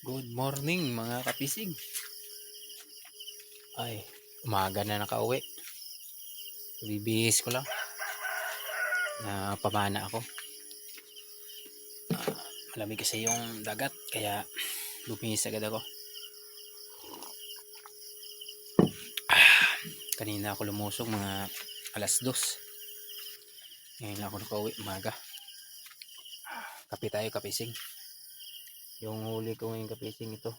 Good morning mga kapisig. Ay, umaga na nakauwi. Bibihis ko lang. Pamana ako. Malamig kasi yung dagat kaya bumihis agad ako. Kanina ako lumusog mga alas 2. Ngayon lang ako nakauwi umaga. Kape tayo kapisig. Yung huli ko ngayong kapisig ito.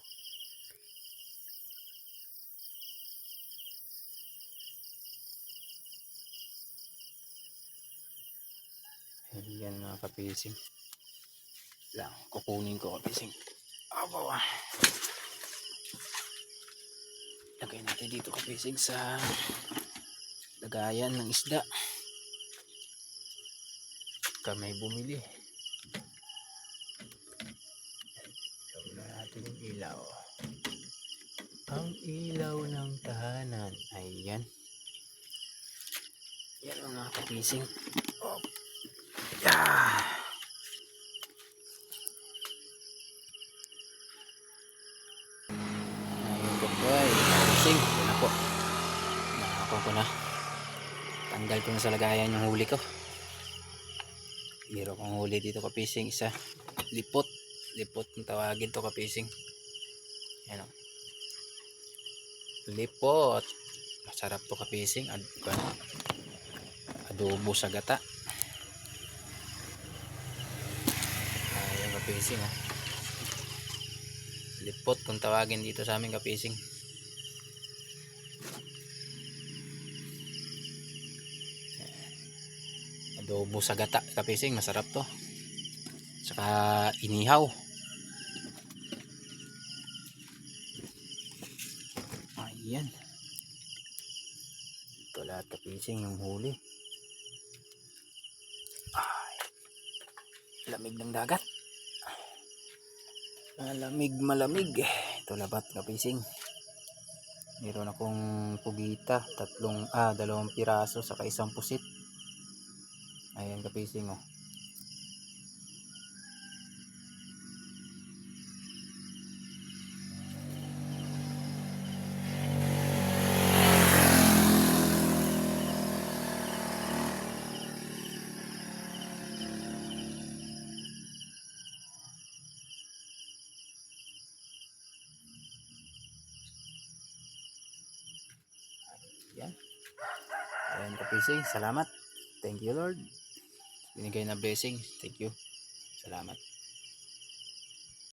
Ayan mga kapisig. Lang, kukunin ko kapisig. Aba. Lagay natin dito kapisig sa lagayan ng isda. Kamay bumili. Gawin natin yung ilaw. Ang ilaw ng tahanan. Ayan. Yan mga kapising. Oh. Yeah. Ayun po po ay kapising. Ito na po. Nakakuha ko na. Tanggal ko na sa lagayan yung huli ko. Meron kong huli dito kapising. Isa. Lipot. Lipot kung tawagin to kapising. Ayan o. Lipot. Masarap to kapising. Adobo sa gata. Ayan kapising o. Lipot kung tawagin dito sa amin kapising. Adobo sa gata kapising. Masarap to. Saka inihaw. Ayan. Ito lahat kapising yung huli. Ay, lamig ng dagat. Malamig. Ito labat kapising. Meron akong pugita, dalawang piraso saka isang pusit. Ayan kapising oh. Yan. Ayan kapising, salamat. Thank you Lord. Binigay na blessing. Thank you. Salamat.